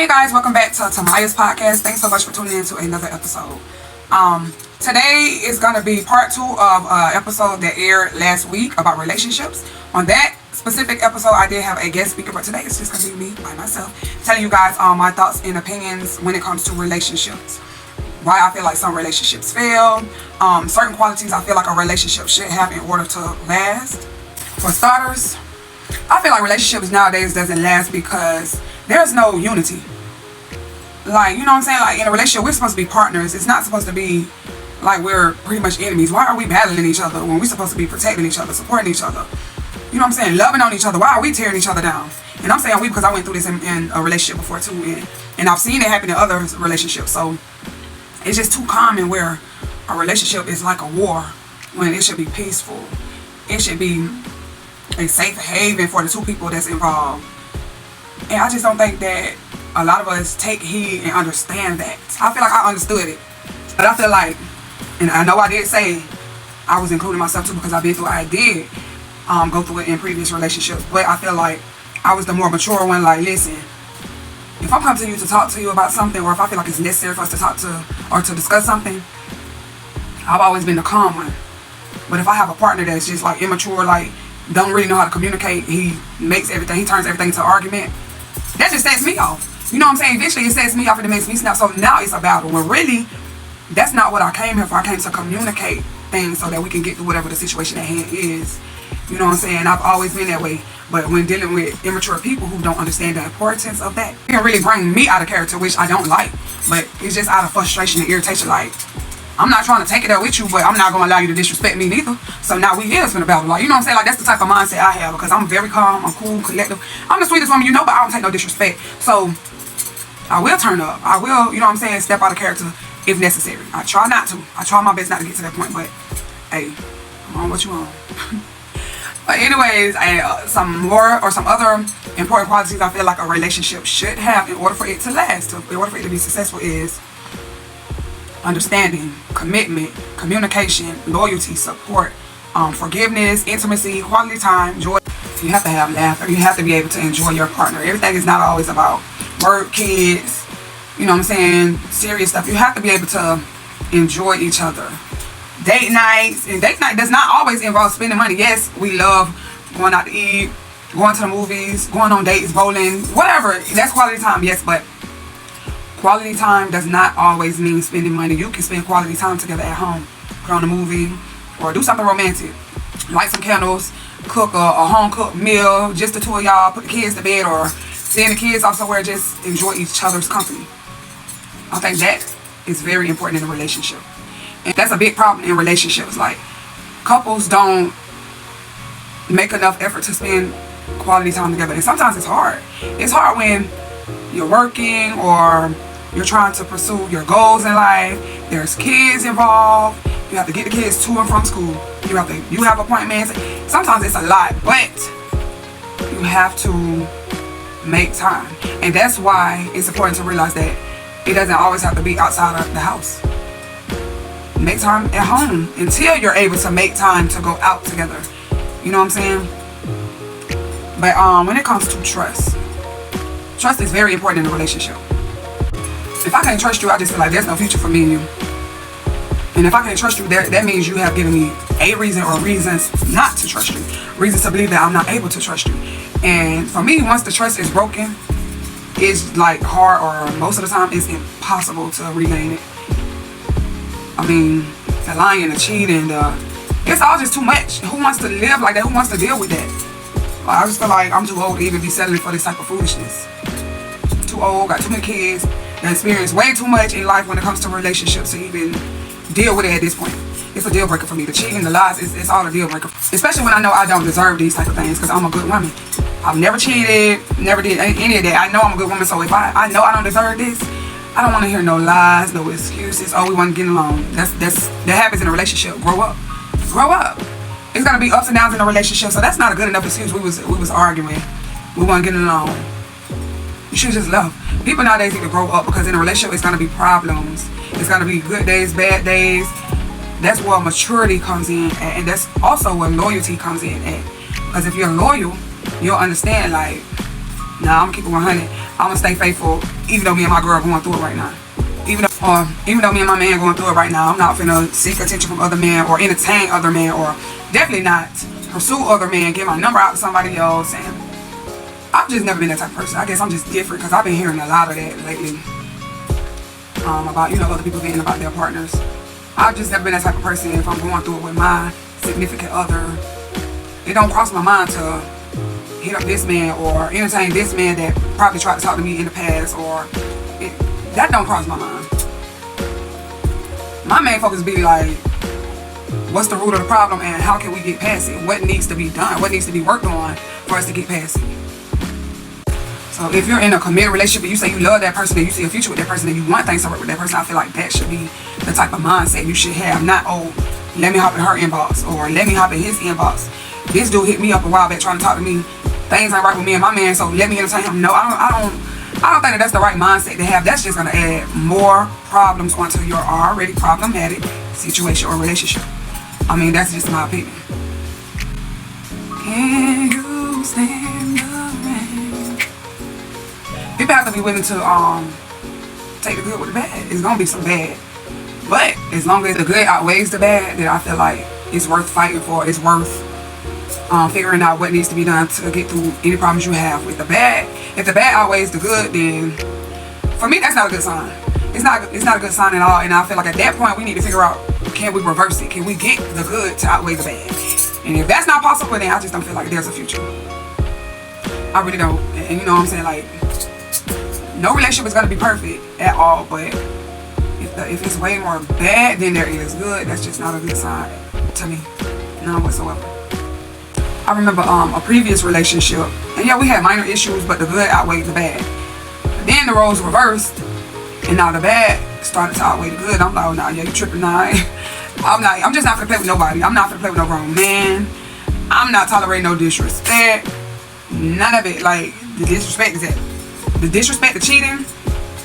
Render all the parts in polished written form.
Hey guys, welcome back to Tamaya's podcast. Thanks so much for tuning in to another episode. Today is going to be part 2 of an episode that aired last week about relationships. On that specific episode, I did have a guest speaker, but today it's just going to be me by myself telling you guys my thoughts and opinions when it comes to relationships. Why I feel like some relationships fail, certain qualities I feel like a relationship should have in order to last. For starters, I feel like relationships nowadays doesn't last because there's no unity. Like, you know what I'm saying? Like, in a relationship, we're supposed to be partners. It's not supposed to be like we're pretty much enemies. Why are we battling each other when we're supposed to be protecting each other, supporting each other? You know what I'm saying? Loving on each other. Why are we tearing each other down? And I'm saying we because I went through this in a relationship before too. And I've seen it happen in other relationships. So it's just too common where a relationship is like a war when it should be peaceful. It should be a safe haven for the two people that's involved. And I just don't think that a lot of us take heed and understand that. I feel like I understood it. But I feel like, and I know I did say I was including myself too because I've been through it. I did go through it in previous relationships. But I feel like I was the more mature one. Like, listen, if I'm coming to you to talk to you about something, or if I feel like it's necessary for us to talk to or to discuss something, I've always been the calm one. But if I have a partner that's just like immature, like don't really know how to communicate, he turns everything into an argument. That just sets me off. You know what I'm saying? Eventually it sets me off and it makes me snap. So now it's a battle. When really, that's not what I came here for. I came to communicate things so that we can get to whatever the situation at hand is. You know what I'm saying? I've always been that way. But when dealing with immature people who don't understand the importance of that, it can really bring me out of character, which I don't like. But it's just out of frustration and irritation. Like, I'm not trying to take it there with you, but I'm not going to allow you to disrespect me neither. So now we is in the battle. Like, you know what I'm saying? Like, that's the type of mindset I have because I'm very calm, I'm cool, collective. I'm the sweetest woman you know, but I don't take no disrespect. So I will turn up. I will, you know what I'm saying, step out of character if necessary. I try not to. I try my best not to get to that point, but hey, I'm on what you on. But anyways, some other important qualities I feel like a relationship should have in order for it to last, in order for it to be successful is understanding, commitment, communication, loyalty, support, forgiveness, intimacy, quality time, joy. You have to have laughter. You have to be able to enjoy your partner. Everything is not always about work, kids, you know what I'm saying, serious stuff. You have to be able to enjoy each other. Date nights, and date night does not always involve spending money. Yes, we love going out to eat, going to the movies, going on dates, bowling, whatever. That's quality time, yes, but quality time does not always mean spending money. You can spend quality time together at home, put on a movie, or do something romantic. Light some candles, cook a home-cooked meal, just the two of y'all, put the kids to bed, or send the kids off somewhere, just enjoy each other's company. I think that is very important in a relationship. And that's a big problem in relationships. Like, couples don't make enough effort to spend quality time together. And sometimes it's hard. It's hard when you're working or you're trying to pursue your goals in life. There's kids involved. You have to get the kids to and from school. You have appointments. Sometimes it's a lot, but you have to make time. And that's why it's important to realize that it doesn't always have to be outside of the house. Make time at home until you're able to make time to go out together. You know what I'm saying? But when it comes to trust is very important in a relationship. If I can't trust you, I just feel like there's no future for me and you. And if I can't trust you, that means you have given me a reason or reasons not to trust you. Reasons to believe that I'm not able to trust you. And for me, once the trust is broken, it's like hard, or most of the time it's impossible to regain it. I mean, the lying, the cheating, it's all just too much. Who wants to live like that? Who wants to deal with that? I just feel like I'm too old to even be settling for this type of foolishness. Too old, got too many kids, and experience way too much in life when it comes to relationships to even deal with it at this point. It's a deal breaker for me. The cheating, the lies, it's all a deal breaker. Especially when I know I don't deserve these type of things because I'm a good woman. I've never cheated, never did any of that. I know I'm a good woman, so if I know I don't deserve this, I don't want to hear no lies, no excuses. Oh, we want to get along. That happens in a relationship. Grow up. It's gonna be ups and downs in a relationship, so that's not a good enough excuse. We was arguing. We want to get along. You should just love. People nowadays need to grow up because in a relationship, it's gonna be problems. It's gonna be good days, bad days. That's where maturity comes in, and that's also where loyalty comes in. Because if you're loyal, you'll understand like Nah, I'm gonna keep it 100. I'm gonna stay faithful, even though me and my girl are going through it right now. Even though me and my man going through it right now, I'm not finna seek attention from other men or entertain other men or definitely not pursue other men, get my number out to somebody else. And I've just never been that type of person. I guess I'm just different because I've been hearing a lot of that lately about, you know, other people venting about their partners. I've just never been that type of person. If I'm going through it with my significant other, it don't cross my mind to hit up this man or entertain this man that probably tried to talk to me in the past, or that don't cross my mind. My main focus be like, what's the root of the problem and how can we get past it? What needs to be done? What needs to be worked on for us to get past it? So if you're in a committed relationship and you say you love that person and you see a future with that person and you want things to work with that person, I feel like that should be the type of mindset you should have. Not, oh, let me hop in her inbox or let me hop in his inbox. This dude hit me up a while back trying to talk to me. Things ain't right with me and my man, so let me entertain him. No, I don't think that's the right mindset to have. That's just gonna add more problems onto your already problematic situation or relationship. I mean, that's just my opinion. Can you stand the rain? People have to be willing to take the good with the bad. It's gonna be some bad, but as long as the good outweighs the bad, then I feel like it's worth fighting for. It's worth figuring out what needs to be done to get through any problems you have with the bad. If the bad outweighs the good, then for me that's not a good sign. It's not a good sign at all. And I feel like at that point we need to figure out, can we reverse it? Can we get the good to outweigh the bad? And if that's not possible, then I just don't feel like there's a future. I really don't. And you know what I'm saying? Like, no relationship is gonna be perfect at all, but if it's way more bad than there is good, that's just not a good sign to me. None whatsoever. I remember a previous relationship, and yeah, we had minor issues, but the good outweighed the bad. Then the roles reversed, and now the bad started to outweigh the good. I'm like, oh, nah, yeah, you tripping, nah. I'm just not gonna play with nobody. I'm not gonna play with no grown man. I'm not tolerating no disrespect. None of it. Like, the disrespect is that. The disrespect, the cheating,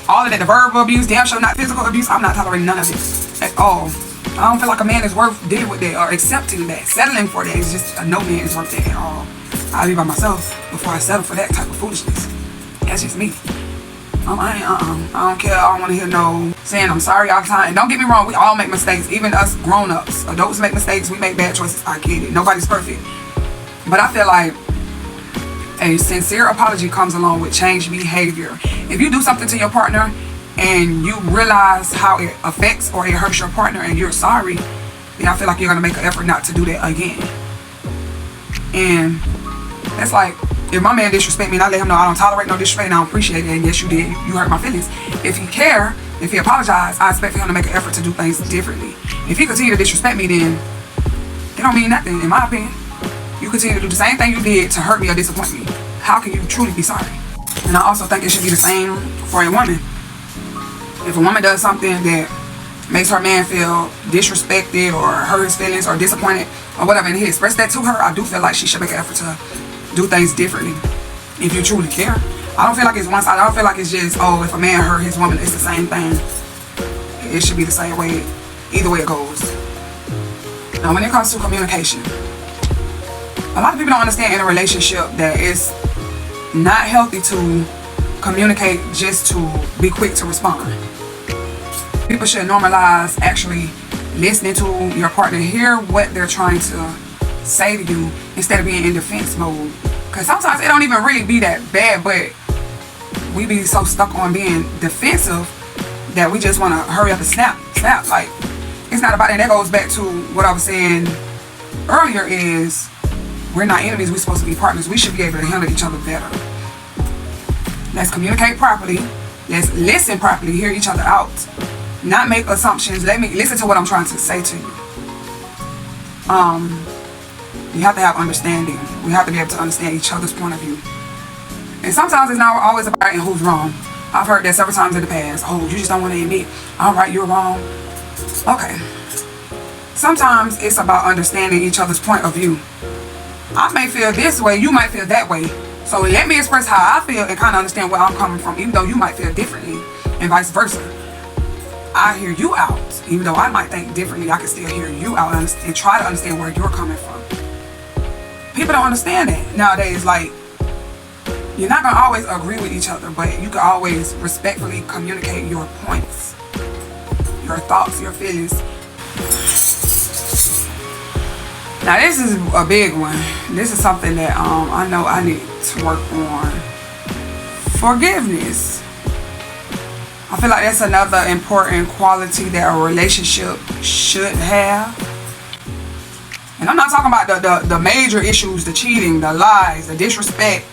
all of that, the verbal abuse, damn sure not physical abuse, I'm not tolerating none of it at all. I don't feel like a man is worth dealing with that or accepting that, settling for that. It's just no man is worth that at all. I'll be by myself before I settle for that type of foolishness. That's just me. I don't care. I don't want to hear no saying I'm sorry all the time. And don't get me wrong, we all make mistakes. Even us grown-ups, adults make mistakes. We make bad choices. I get it. Nobody's perfect. But I feel like a sincere apology comes along with changed behavior. If you do something to your partner and you realize how it affects or it hurts your partner and you're sorry, then I feel like you're going to make an effort not to do that again. And that's like, if my man disrespect me and I let him know I don't tolerate no disrespect and I don't appreciate it, and yes you did, you hurt my feelings. If he care, if he apologize, I expect for him to make an effort to do things differently. If he continue to disrespect me, then it don't mean nothing, in my opinion. You continue to do the same thing you did to hurt me or disappoint me. How can you truly be sorry? And I also think it should be the same for a woman. If a woman does something that makes her man feel disrespected or hurt his feelings or disappointed or whatever, and he expressed that to her, I do feel like she should make an effort to do things differently if you truly care. I don't feel like it's one side. I don't feel like it's just, oh, if a man hurt his woman, it's the same thing. It should be the same way, either way it goes. Now, when it comes to communication, a lot of people don't understand in a relationship that it's not healthy to communicate just to be quick to respond. People should normalize actually listening to your partner, hear what they're trying to say to you instead of being in defense mode. Because sometimes it don't even really be that bad, but we be so stuck on being defensive that we just want to hurry up and snap. Like, it's not about that. And that goes back to what I was saying earlier is, we're not enemies, we're supposed to be partners. We should be able to handle each other better. Let's communicate properly. Let's listen properly, hear each other out. Not make assumptions. Let me listen to what I'm trying to say to you. You have to have understanding. We have to be able to understand each other's point of view. And sometimes it's not always about who's wrong. I've heard that several times in the past. Oh, you just don't want to admit, all right, you're wrong. Okay. Sometimes it's about understanding each other's point of view. I may feel this way, you might feel that way. So let me express how I feel and kind of understand where I'm coming from, even though you might feel differently, and vice versa. I hear you out. Even though I might think differently, I can still hear you out and try to understand where you're coming from. People don't understand that nowadays. Like, You're not gonna always agree with each other, but you can always respectfully communicate your points, your thoughts, your feelings. Now this is a big one. This is something that I know I need to work on. Forgiveness. I feel like that's another important quality that a relationship should have. And I'm not talking about the major issues, the cheating, the lies, the disrespect.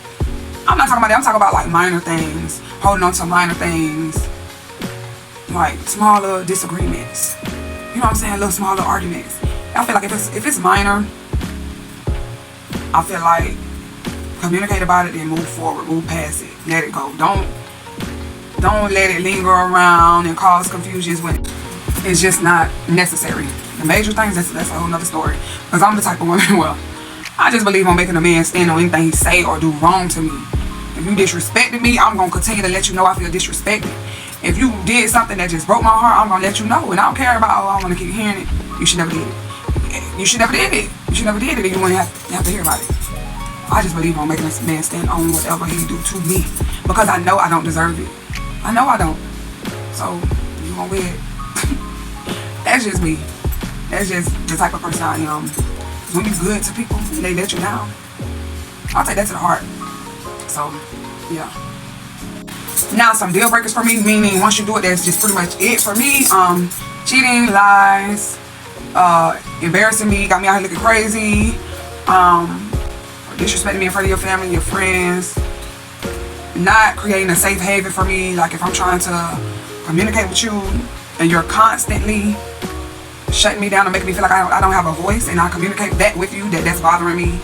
I'm not talking about that. I'm talking about like minor things, holding on to minor things, like smaller disagreements. You know what I'm saying? Little smaller arguments. I feel like if it's minor, I feel like communicate about it and move forward, move past it, let it go. Don't let it linger around and cause confusions when it's just not necessary. The major things, that's a whole nother story. Because I'm the type of woman, well, I just believe on making a man stand on anything he say or do wrong to me. If you disrespected me, I'm going to continue to let you know I feel disrespected. If you did something that just broke my heart, I'm going to let you know. And I don't care about, oh, I want to keep hearing it. You should never did it. You should never did it. You should never did it, and you wouldn't have to hear about it. I just believe on making a man stand on whatever he do to me. Because I know I don't deserve it. I know I don't. So, you gonna wear it. That's just me. That's just the type of person I am. When you're good to people and they let you down, I'll take that to the heart. So, yeah. Now, some deal breakers for me, meaning once you do it, that's just pretty much it for me. Cheating, lies, embarrassing me, got me out here looking crazy, disrespecting me in front of your family, your friends, not creating a safe haven for me. Like if I'm trying to communicate with you and you're constantly shutting me down and making me feel like I don't have a voice, and I communicate that with you, that's bothering me,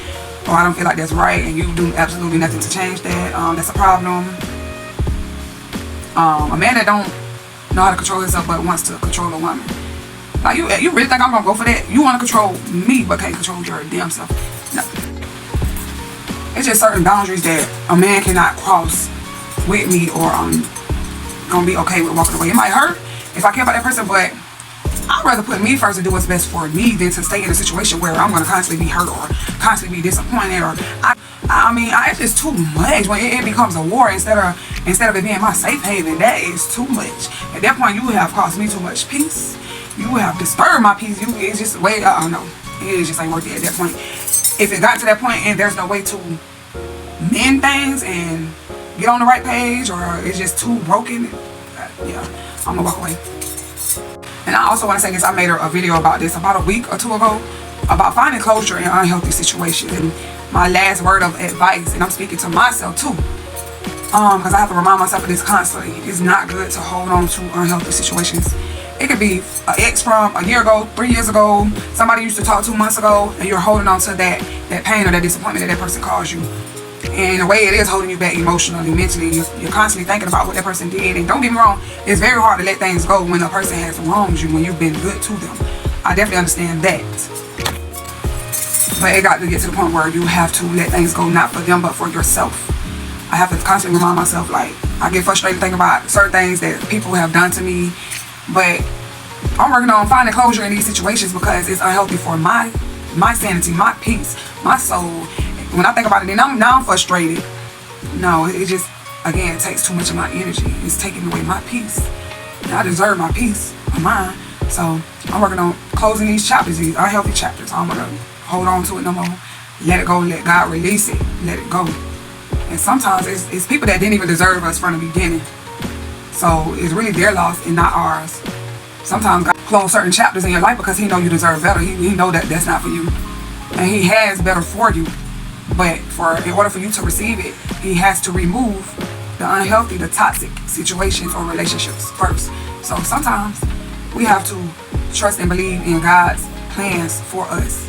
or I don't feel like that's right, and you do absolutely nothing to change that, that's a problem. A man that don't know how to control himself but wants to control a woman. Like you really think I'm gonna go for that? You want to control me but can't control your damn self? No. It's just certain boundaries that a man cannot cross with me, or I'm gonna be okay with walking away. It might hurt if I care about that person, but I'd rather put me first and do what's best for me than to stay in a situation where I'm gonna constantly be hurt or constantly be disappointed, or it's just too much when it becomes a war instead of it being my safe haven. That is too much. At that point, you have caused me too much peace. You have disturbed my peace. It's just way, I don't know. It just ain't worth it at that point. If it got to that point and there's no way to mend things and get on the right page, or it's just too broken, yeah, I'm gonna walk away. And I also want to say this, I made a video about this about a week or two ago, about finding closure in unhealthy situations. And my last word of advice, and I'm speaking to myself too, because I have to remind myself of this constantly, it's not good to hold on to unhealthy situations. It could be an ex from a year ago, 3 years ago, somebody used to talk 2 months ago, and you're holding on to that pain or that disappointment that person caused you. And the way it is holding you back emotionally, mentally, you're constantly thinking about what that person did. And don't get me wrong, it's very hard to let things go when a person has wronged you, when you've been good to them. I definitely understand that. But it got to get to the point where you have to let things go, not for them, but for yourself. I have to constantly remind myself, like, I get frustrated thinking about certain things that people have done to me. But I'm working on finding closure in these situations because it's unhealthy for my sanity, my peace, my soul. When I think about it, then now I'm frustrated. No, it just, again, it takes too much of my energy. It's taking away my peace. And I deserve my peace of mind. So I'm working on closing these chapters, these unhealthy chapters. I'm gonna hold on to it no more. Let it go. Let God release it. Let it go. And sometimes it's people that didn't even deserve us from the beginning. So it's really their loss and not ours. Sometimes God close certain chapters in your life because He know you deserve better. He know that that's not for you, and He has better for you. But in order for you to receive it, He has to remove the unhealthy, the toxic situations or relationships first. So sometimes we have to trust and believe in God's plans for us.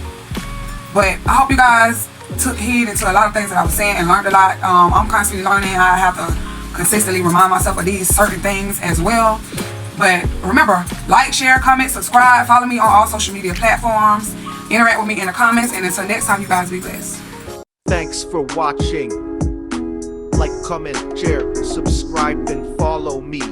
But I hope you guys took heed into a lot of things that I was saying and learned a lot. I'm constantly learning. I have to consistently remind myself of these certain things as well. But remember, like, share, comment, subscribe, follow me on all social media platforms, interact with me in the comments, and until next time, you guys be blessed. Thanks for watching. Like, comment, share, subscribe, and follow me.